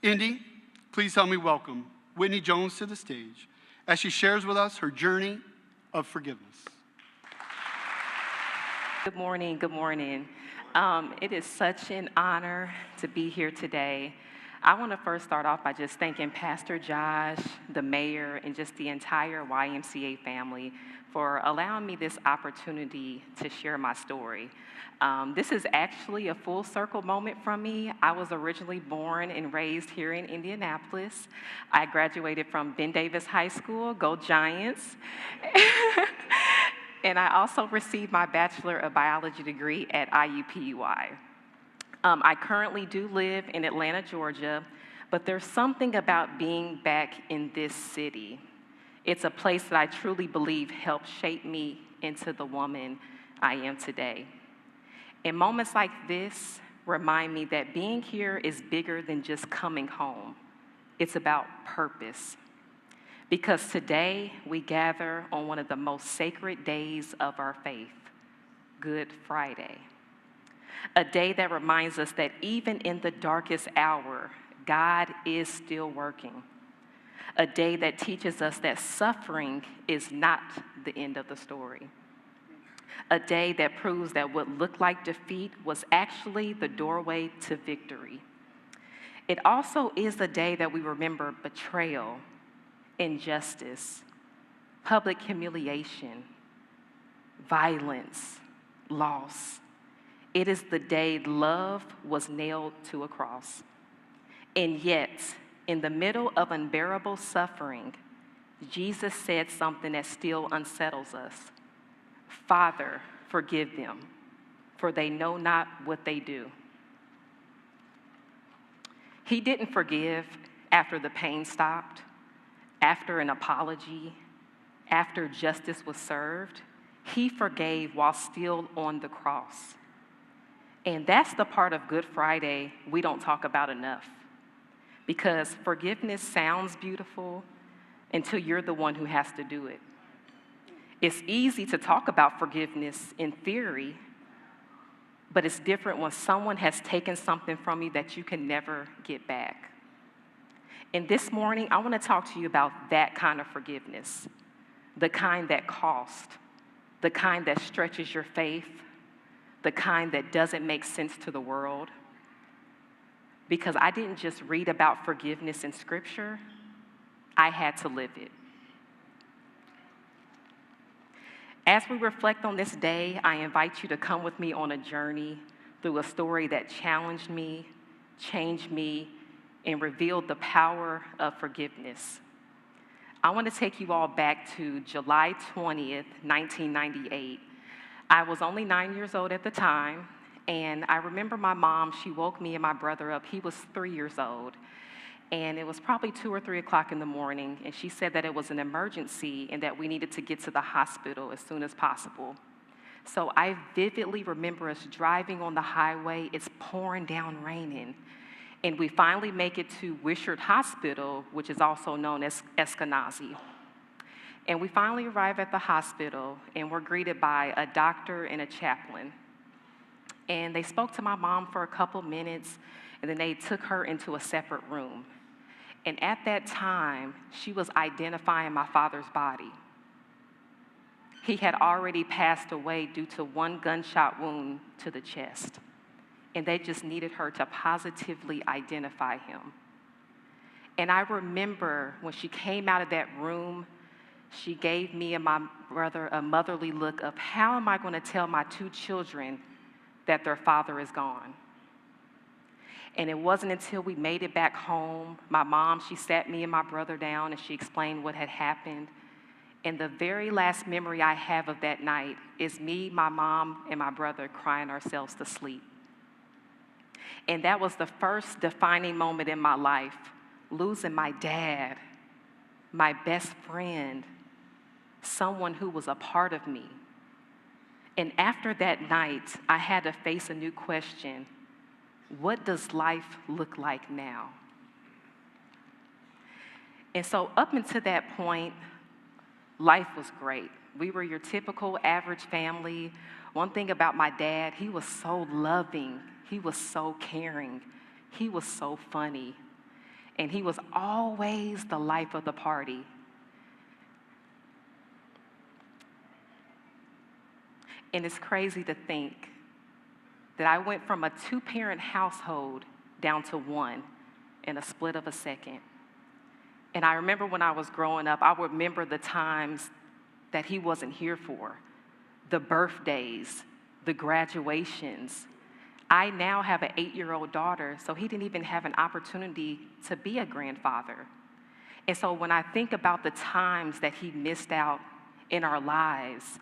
Indy, please help me welcome Whitney Jones to the stage as she shares with us her journey of forgiveness. Good morning, good morning. It is such an honor to be here today. I want to first start off by just thanking Pastor Josh, the mayor, and just the entire YMCA family for allowing me this opportunity to share my story. This is actually a full circle moment from me. I was originally born and raised here in Indianapolis. I graduated from Ben Davis High School, go Giants. And I also received my Bachelor of Biology degree at IUPUI. I currently do live in Atlanta, Georgia, but there's something about being back in this city. It's a place that I truly believe helped shape me into the woman I am today. And moments like this remind me that being here is bigger than just coming home. It's about purpose. Because today we gather on one of the most sacred days of our faith, Good Friday. A day that reminds us that even in the darkest hour, God is still working. A day that teaches us that suffering is not the end of the story. A day that proves that what looked like defeat was actually the doorway to victory. It also is a day that we remember betrayal, injustice, public humiliation, violence, loss. It is the day love was nailed to a cross. And yet, in the middle of unbearable suffering, Jesus said something that still unsettles us. Father, forgive them, for they know not what they do. He didn't forgive after the pain stopped, after an apology, after justice was served. He forgave while still on the cross. And that's the part of Good Friday we don't talk about enough. Because forgiveness sounds beautiful until you're the one who has to do it. It's easy to talk about forgiveness in theory, but it's different when someone has taken something from you that you can never get back. And this morning, I want to talk to you about that kind of forgiveness, the kind that costs, the kind that stretches your faith, the kind that doesn't make sense to the world. Because I didn't just read about forgiveness in Scripture, I had to live it. As we reflect on this day, I invite you to come with me on a journey through a story that challenged me, changed me, and revealed the power of forgiveness. I want to take you all back to July 20th, 1998. I was only 9 years old at the time, and I remember my mom, she woke me and my brother up. He was 3 years old, and it was probably 2 or 3 o'clock in the morning, and she said that it was an emergency and that we needed to get to the hospital as soon as possible. So I vividly remember us driving on the highway. It's pouring down raining. And we finally make it to Wishart Hospital, which is also known as Eskenazi. And we finally arrive at the hospital, and we're greeted by a doctor and a chaplain. And they spoke to my mom for a couple minutes, and then they took her into a separate room. And at that time, she was identifying my father's body. He had already passed away due to one gunshot wound to the chest. And they just needed her to positively identify him. And I remember when she came out of that room, she gave me and my brother a motherly look of, how am I going to tell my 2 children that their father is gone? And it wasn't until we made it back home, my mom, she sat me and my brother down and she explained what had happened. And the very last memory I have of that night is me, my mom, and my brother crying ourselves to sleep. And that was the first defining moment in my life, losing my dad, my best friend, someone who was a part of me. And after that night, I had to face a new question. What does life look like now? And so up until that point, life was great. We were your typical average family. One thing about my dad, he was so loving. He was so caring. He was so funny. and he was always the life of the party. And it's crazy to think that I went from a 2-parent household down to 1 in a split of a second. And I remember when I was growing up, I would remember the times that he wasn't here for, the birthdays, the graduations. I now have an 8-year-old daughter, so he didn't even have an opportunity to be a grandfather. And so when I think about the times that he missed out in our lives,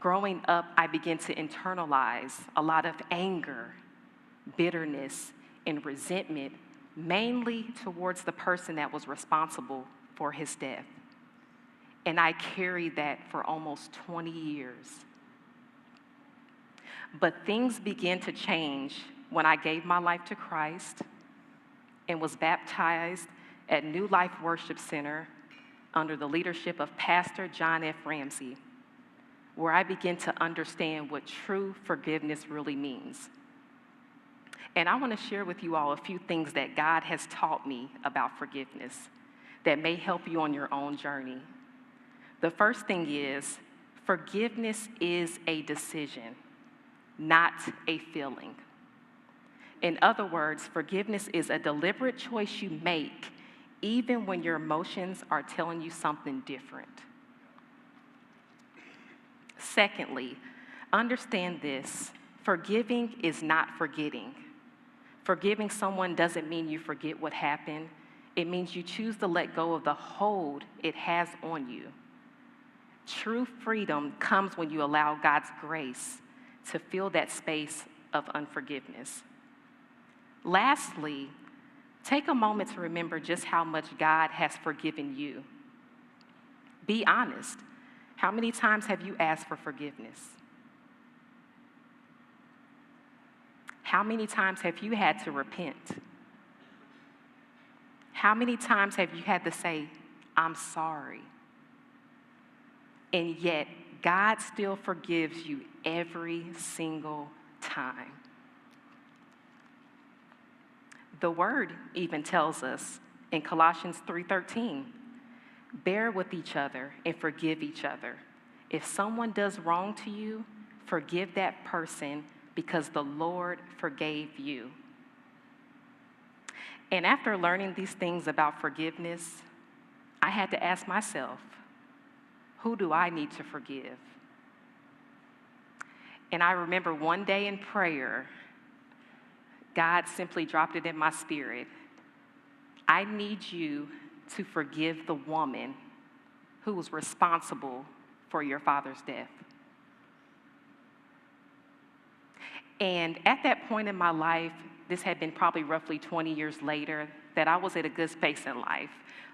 growing up, I began to internalize a lot of anger, bitterness, and resentment, mainly towards the person that was responsible for his death. And I carried that for almost 20 years. But things began to change when I gave my life to Christ and was baptized at New Life Worship Center under the leadership of Pastor John F. Ramsey, where I began to understand what true forgiveness really means. And I want to share with you all a few things that God has taught me about forgiveness that may help you on your own journey. The first thing is, forgiveness is a decision, not a feeling. In other words, forgiveness is a deliberate choice you make even when your emotions are telling you something different. Secondly, understand this: forgiving is not forgetting. Forgiving someone doesn't mean you forget what happened. It means you choose to let go of the hold it has on you. True freedom comes when you allow God's grace to fill that space of unforgiveness. Lastly, take a moment to remember just how much God has forgiven you. Be honest. How many times have you asked for forgiveness? How many times have you had to repent? How many times have you had to say, "I'm sorry"? And yet, God still forgives you every single time. The Word even tells us in Colossians 3:13, bear with each other and forgive each other. If someone does wrong to you, forgive that person because the Lord forgave you. And after learning these things about forgiveness, I had to ask myself, who do I need to forgive? And I remember one day in prayer, God simply dropped it in my spirit. I need you to forgive the woman who was responsible for your father's death. And at that point in my life, this had been probably roughly 20 years later, that I was at a good space in life.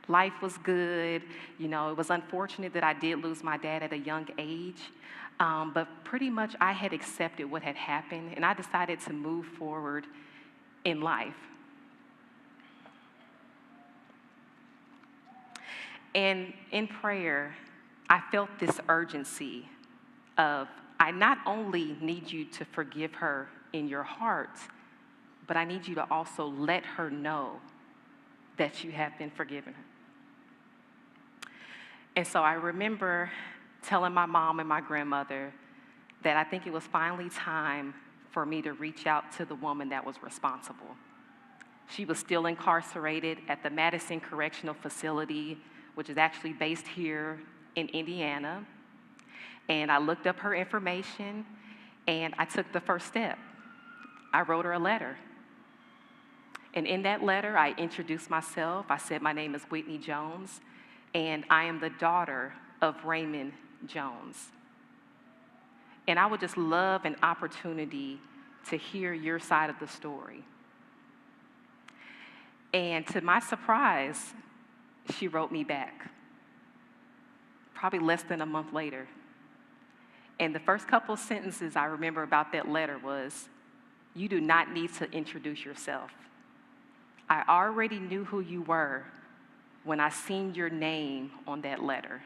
Life was good. You know, it was unfortunate that I did lose my dad at a young age, but pretty much I had accepted what had happened, and I decided to move forward in life. And in prayer, I felt this urgency of, I not only need you to forgive her in your heart, but I need you to also let her know that you have been forgiven. And so I remember telling my mom and my grandmother that I think it was finally time for me to reach out to the woman that was responsible. She was still incarcerated at the Madison Correctional Facility, which is actually based here in Indiana. And I looked up her information, and I took the first step. I wrote her a letter. And in that letter, I introduced myself. I said, my name is Whitney Jones, and I am the daughter of Raymond Jones. And I would just love an opportunity to hear your side of the story. And to my surprise, she wrote me back, probably less than a month later. And the first couple of sentences I remember about that letter was, you do not need to introduce yourself. I already knew who you were when I seen your name on that letter.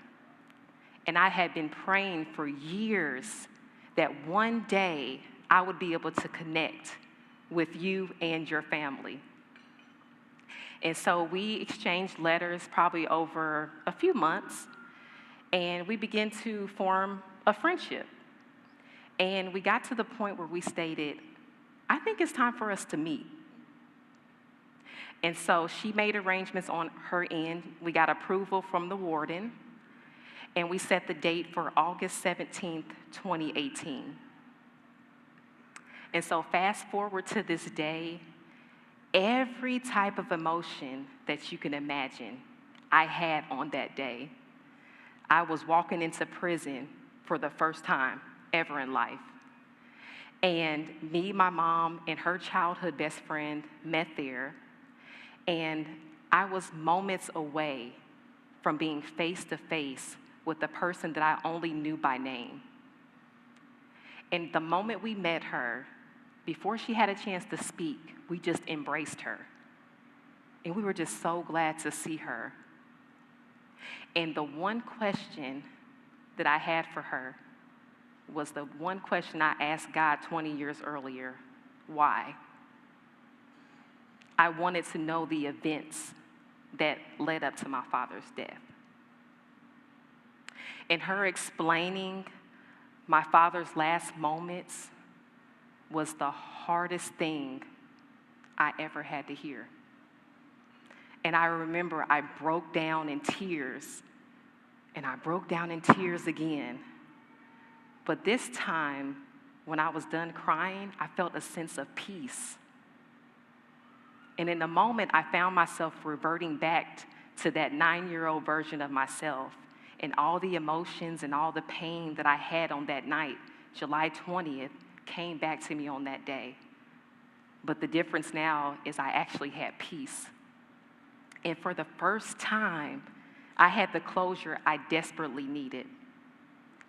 And I had been praying for years that one day I would be able to connect with you and your family. And so we exchanged letters probably over a few months, and we began to form a friendship. And we got to the point where we stated, I think it's time for us to meet. And so she made arrangements on her end. We got approval from the warden, and we set the date for August 17th, 2018. And so fast forward to this day, every type of emotion that you can imagine, I had on that day. I was walking into prison for the first time ever in life. And me, my mom, and her childhood best friend met there. And I was moments away from being face to face with the person that I only knew by name. And the moment we met her, before she had a chance to speak, we just embraced her. And we were just so glad to see her. And the one question that I had for her was the one question I asked God 20 years earlier: why? I wanted to know the events that led up to my father's death. And her explaining my father's last moments was the hardest thing I ever had to hear. And I remember I broke down in tears, and I broke down in tears again. But this time, when I was done crying, I felt a sense of peace. And in the moment, I found myself reverting back to that 9-year-old version of myself, and all the emotions and all the pain that I had on that night, July 20th, came back to me on that day. But the difference now is I actually had peace. And for the first time, I had the closure I desperately needed.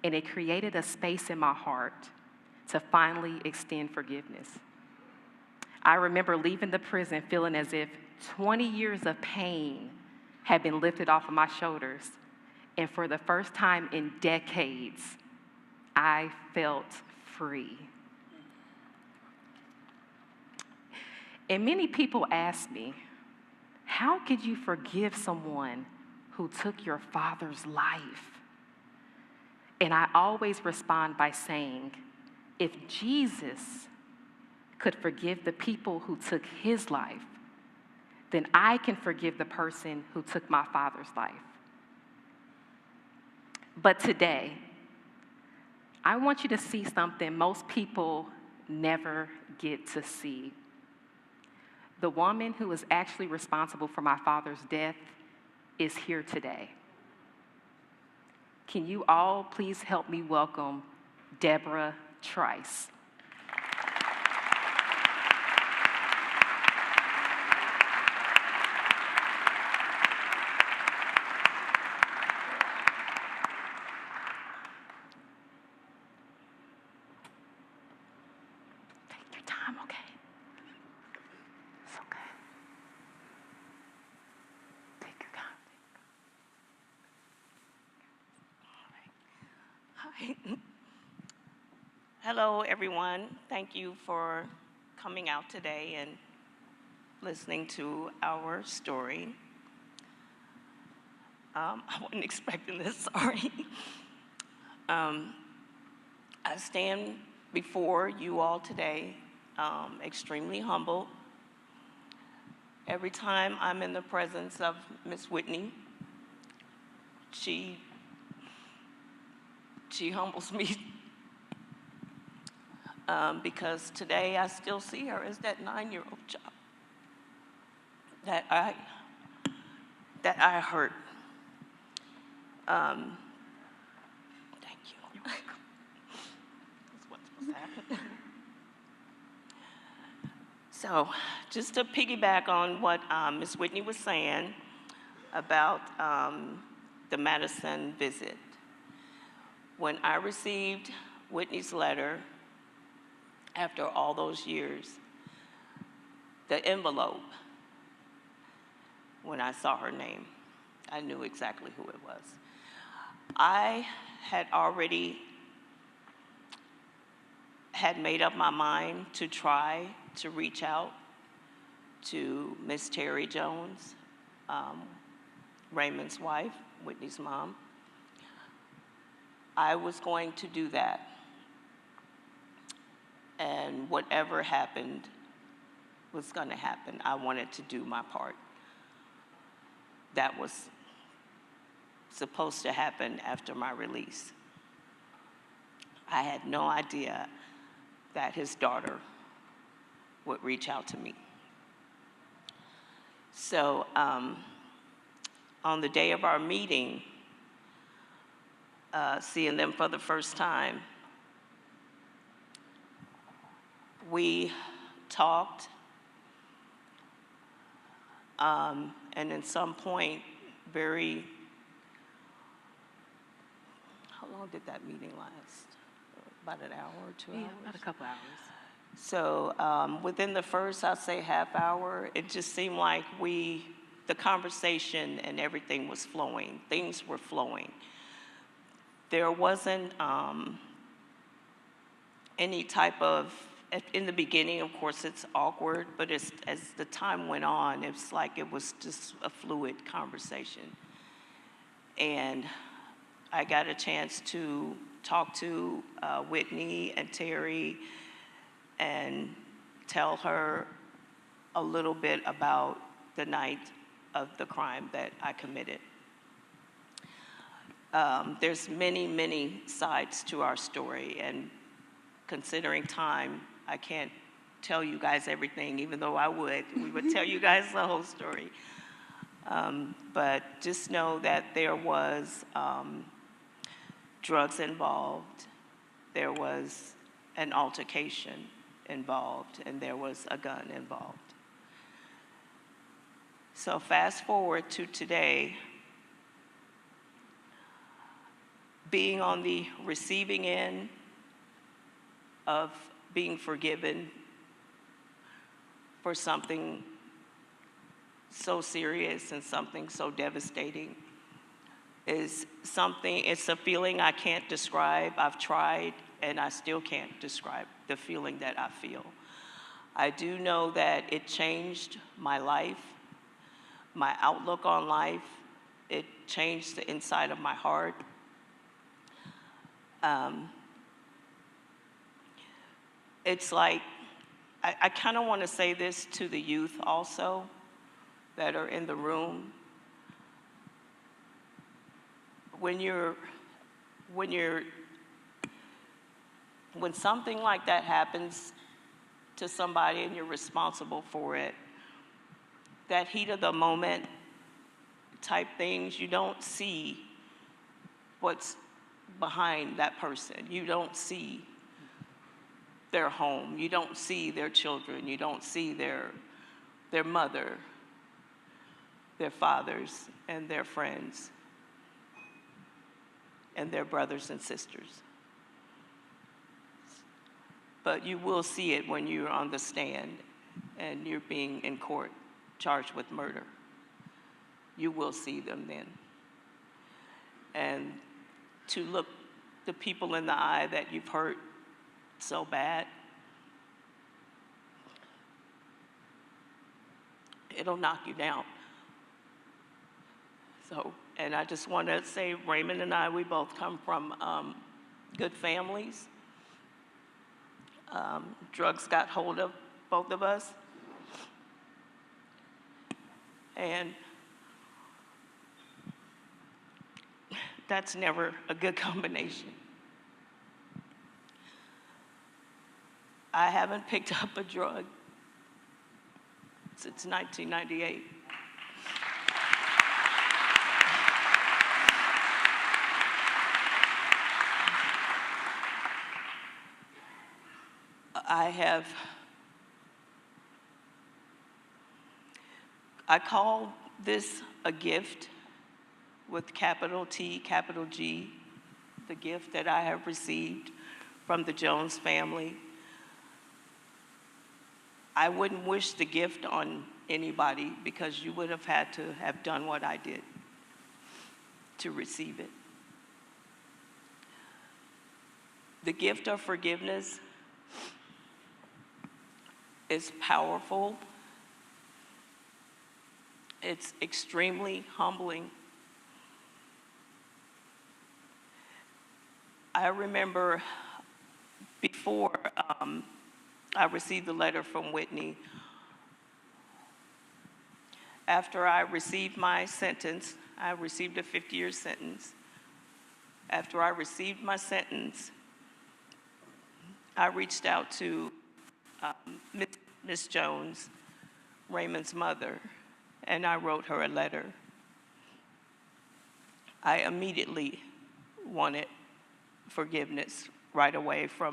And it created a space in my heart to finally extend forgiveness. I remember leaving the prison feeling as if 20 years of pain had been lifted off of my shoulders. And for the first time in decades, I felt free. And many people ask me, how could you forgive someone who took your father's life? And I always respond by saying, if Jesus could forgive the people who took his life, then I can forgive the person who took my father's life. But today, I want you to see something most people never get to see. The woman who is actually responsible for my father's death is here today. Can you all please help me welcome Deborah Trice? Take your time, okay? It's okay. Take your time. Hi. Hello, everyone. Thank you for coming out today and listening to our story. I wasn't expecting this, sorry. I stand before you all today extremely humble. Every time I'm in the presence of Miss Whitney, she humbles me because today I still see her as that 9-year-old child that I hurt. Thank you. That's what's supposed to happen. So, just to piggyback on what Ms. Whitney was saying about the Madison visit. When I received Whitney's letter after all those years, the envelope, when I saw her name, I knew exactly who it was. I had already made up my mind to try to reach out to Miss Terry Jones, Raymond's wife, Whitney's mom. I was going to do that. And whatever happened was going to happen. I wanted to do my part. That was supposed to happen after my release. I had no idea that his daughter would reach out to me. So on the day of our meeting, seeing them for the first time, we talked, and at some point, how long did that meeting last? About an hour or 2 hours? Yeah, about a couple hours. So within the first, I'd say half hour, it just seemed like the conversation and everything was flowing. Things were flowing. There wasn't any type of, in the beginning, of course, it's awkward, but as the time went on, it's like it was just a fluid conversation. And I got a chance to talk to Whitney and Terry and tell her a little bit about the night of the crime that I committed. There's many, many sides to our story, and considering time, I can't tell you guys everything, even though we would tell you guys the whole story. But just know that there was drugs involved, there was an altercation involved, and there was a gun involved. So fast forward to today, being on the receiving end of being forgiven for something so serious and something so devastating it's a feeling I can't describe. I've tried, and I still can't describe the feeling that I feel. I do know that it changed my life, my outlook on life. It changed the inside of my heart. It's like, I kind of want to say this to the youth also that are in the room. When something like that happens to somebody and you're responsible for it, that heat of the moment type things, you don't see what's behind that person. You don't see their home. You don't see their children. You don't see their mother, their fathers, and their friends, and their brothers and sisters. But you will see it when you're on the stand and you're being in court charged with murder. You will see them then. And to look the people in the eye that you've hurt so bad, it'll knock you down. So, and I just want to say, Raymond and I, we both come from good families. Drugs got hold of both of us. And that's never a good combination. I haven't picked up a drug since 1998. I call this a gift with capital T, capital G, the gift that I have received from the Jones family. I wouldn't wish the gift on anybody because you would have had to have done what I did to receive it. The gift of forgiveness is powerful It's extremely humbling. I remember before I received the letter from Whitney, after I received my sentence, I received a 50-year sentence. After I received my sentence, I reached out to Miss Jones, Raymond's mother, and I wrote her a letter. I immediately wanted forgiveness right away for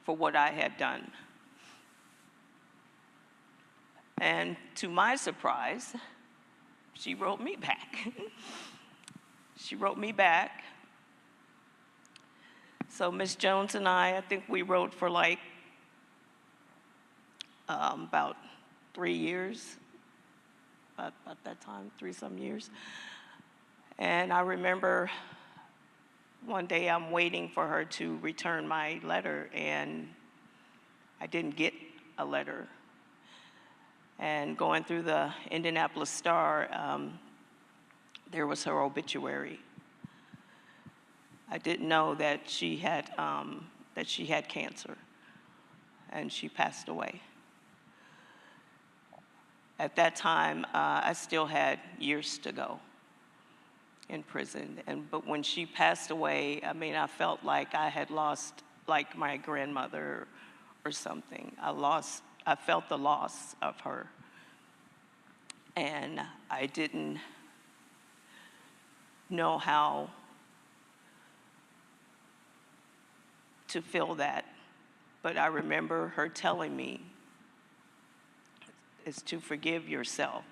what I had done. And to my surprise, she wrote me back. She wrote me back. So Miss Jones and I think we wrote for like about 3 years, about that time, 3-some years. And I remember one day I'm waiting for her to return my letter, and I didn't get a letter. And going through the Indianapolis Star, there was her obituary. I didn't know that she had cancer, and she passed away. At that time, I still had years to go in prison, but when she passed away, I mean, I felt like I had lost, like, my grandmother or something. I felt the loss of her, and I didn't know how to feel that, but I remember her telling me is to forgive yourself,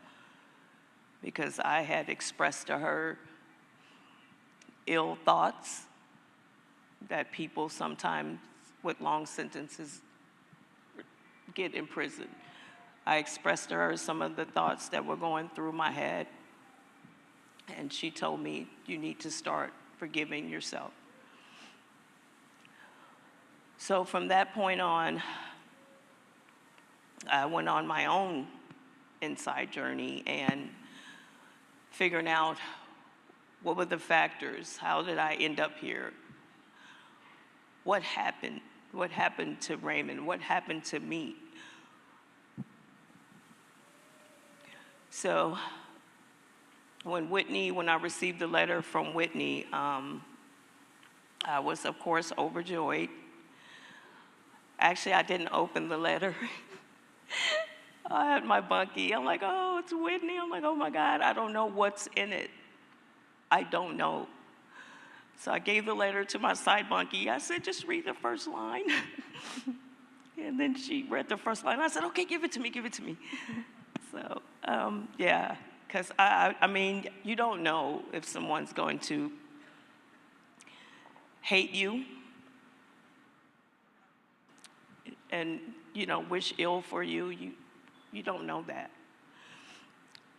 because I had expressed to her ill thoughts that people sometimes with long sentences get in prison. I expressed to her some of the thoughts that were going through my head, and she told me, you need to start forgiving yourself. So from that point on, I went on my own inside journey and figuring out what were the factors, how did I end up here? What happened? What happened to Raymond? What happened to me? So when I received the letter from Whitney, I was, of course, overjoyed. Actually, I didn't open the letter. I had my bunkie. I'm like, oh, it's Whitney. I'm like, oh my God, I don't know what's in it. I don't know. So I gave the letter to my side bunkie. I said, just read the first line. And then she read the first line. I said, okay, give it to me, give it to me. So, yeah, because I mean, you don't know if someone's going to hate you and, wish ill for you. You don't know that.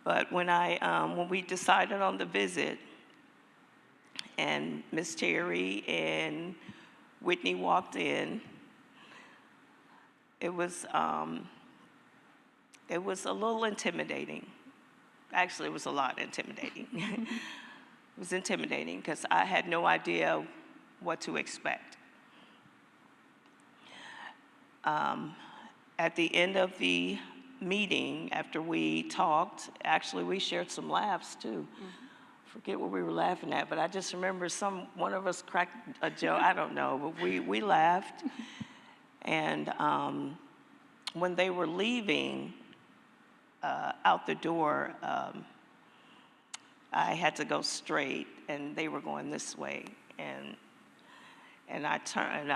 But when we decided on the visit, and Miss Terry and Whitney walked in, it was a little intimidating. Actually, it was a lot intimidating. It was intimidating because I had no idea what to expect. At the end of the meeting, after we talked, actually we shared some laughs too. Mm-hmm. Forget what we were laughing at, but I just remember one of us cracked a joke. I don't know, but we laughed. And when they were leaving out the door, I had to go straight, and they were going this way. And I turned,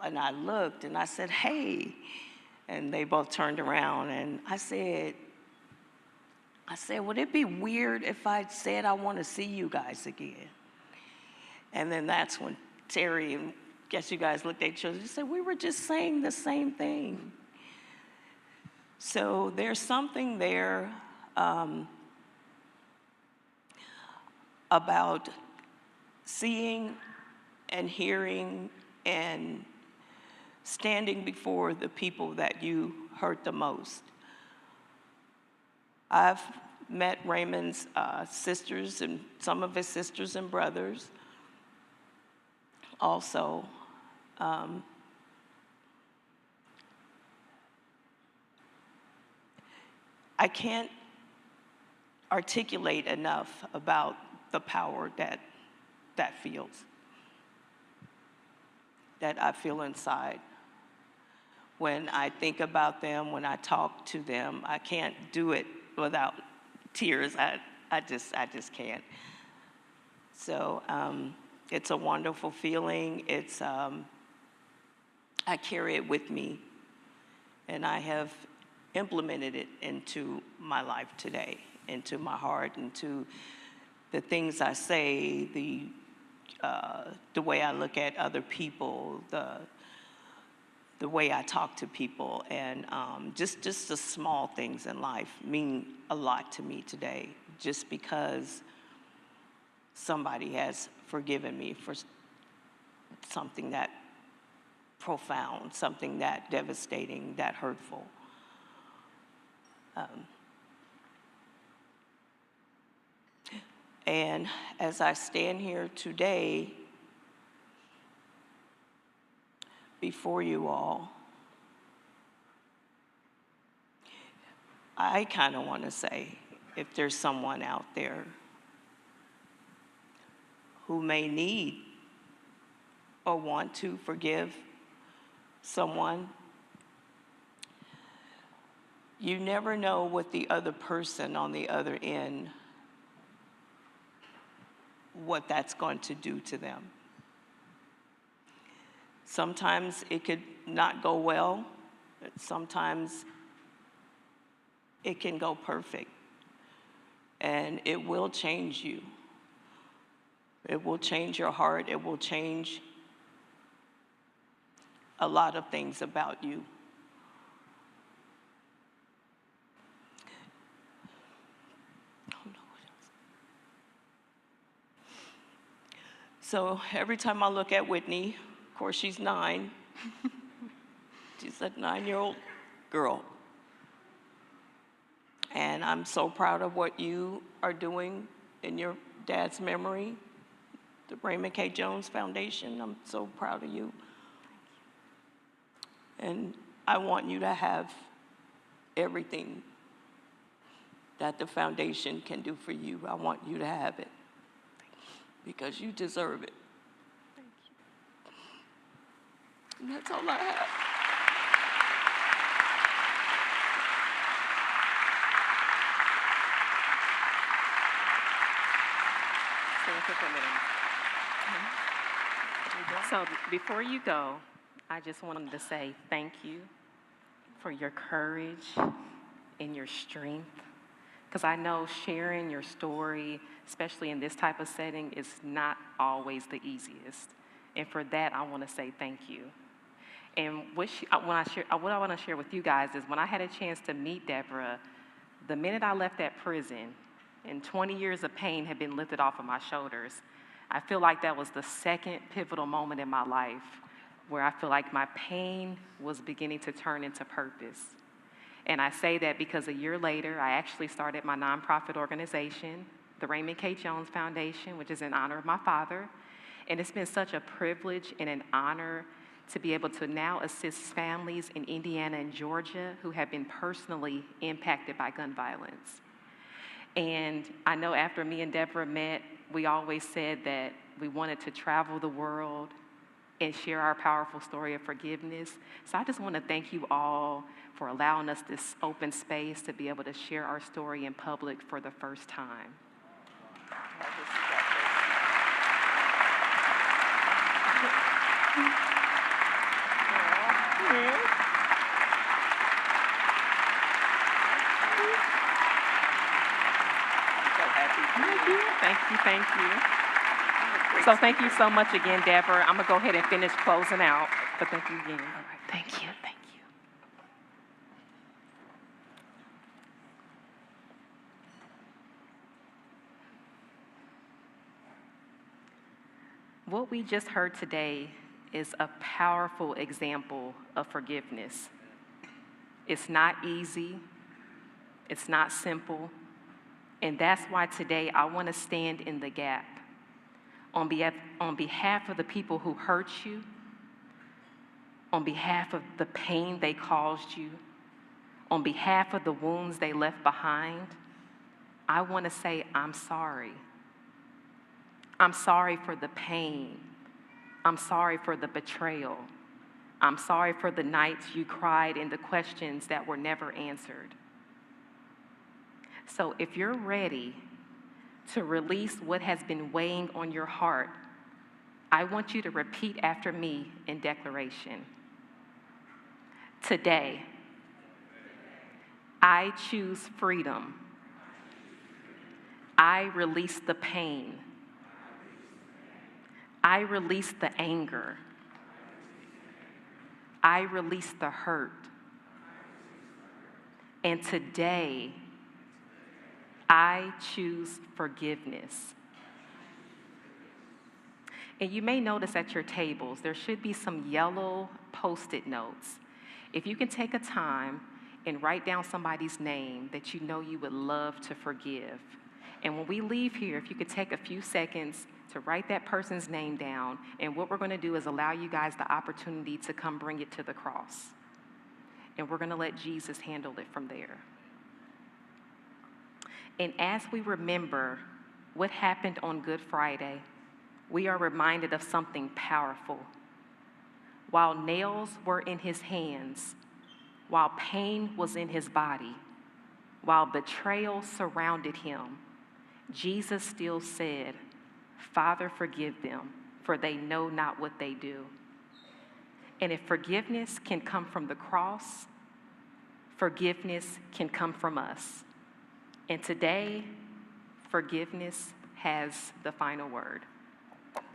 and I looked, and I said, hey. And they both turned around, and I said, would it be weird if I said I want to see you guys again? And then that's when Terry and guess you guys looked at each other and said, we were just saying the same thing. So there's something there about seeing and hearing and standing before the people that you hurt the most. I've met Raymond's sisters and some of his sisters and brothers also. I can't articulate enough about the power that feels, that I feel inside. When I think about them, when I talk to them, I can't do it without tears. I just can't. So it's a wonderful feeling. It's I carry it with me, and I have implemented it into my life today, into my heart, into the things I say, the way I look at other people, the way I talk to people, and just the small things in life mean a lot to me today, just because somebody has forgiven me for something that profound, something that devastating, that hurtful. And as I stand here today before you all, I kind of want to say, if there's someone out there who may need or want to forgive someone, you never know what the other person on the other end, what that's going to do to them. Sometimes it could not go well. Sometimes it can go perfect. And it will change you. It will change your heart. It will change a lot of things about you. So every time I look at Whitney, of course she's 9, she's a 9-year-old girl. And I'm so proud of what you are doing in your dad's memory, the Raymond K. Jones Foundation. I'm so proud of you. And I want you to have everything that the foundation can do for you. I want you to have it, because you deserve it. Thank you. And that's all I have. So before you go, I just wanted to say thank you for your courage and your strength, because I know sharing your story, especially in this type of setting, is not always the easiest. And for that, I want to say thank you. And what I want to share with you guys is, when I had a chance to meet Deborah, the minute I left that prison and 20 years of pain had been lifted off of my shoulders, I feel like that was the second pivotal moment in my life where I feel like my pain was beginning to turn into purpose. And I say that because a year later, I actually started my nonprofit organization, the Raymond K. Jones Foundation, which is in honor of my father. And it's been such a privilege and an honor to be able to now assist families in Indiana and Georgia who have been personally impacted by gun violence. And I know after me and Deborah met, we always said that we wanted to travel the world and share our powerful story of forgiveness. So I just want to thank you all for allowing us this open space to be able to share our story in public for the first time. Thank you. So thank you so much again, Deborah. I'm going to go ahead and finish closing out, but thank you again. All right. Thank you. What we just heard today is a powerful example of forgiveness. It's not easy. It's not simple. And that's why today I want to stand in the gap on behalf of the people who hurt you, on behalf of the pain they caused you, on behalf of the wounds they left behind. I want to say, I'm sorry. I'm sorry for the pain. I'm sorry for the betrayal. I'm sorry for the nights you cried and the questions that were never answered. So if you're ready to release what has been weighing on your heart, I want you to repeat after me in declaration. Today, I choose freedom. I release the pain. I release the anger. I release the hurt. And today, I choose forgiveness. And you may notice at your tables, there should be some yellow Post-it notes. If you can take a time and write down somebody's name that you know you would love to forgive. And when we leave here, if you could take a few seconds to write that person's name down, and what we're going to do is allow you guys the opportunity to come bring it to the cross. And we're going to let Jesus handle it from there. And as we remember what happened on Good Friday, we are reminded of something powerful. While nails were in his hands, while pain was in his body, while betrayal surrounded him, Jesus still said, "Father, forgive them, for they know not what they do." And if forgiveness can come from the cross, forgiveness can come from us. And today, forgiveness has the final word.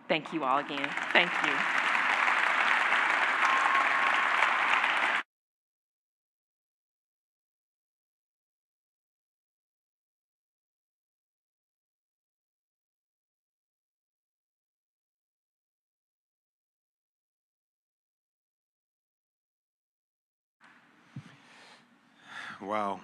Thank you all again. Thank you. Wow.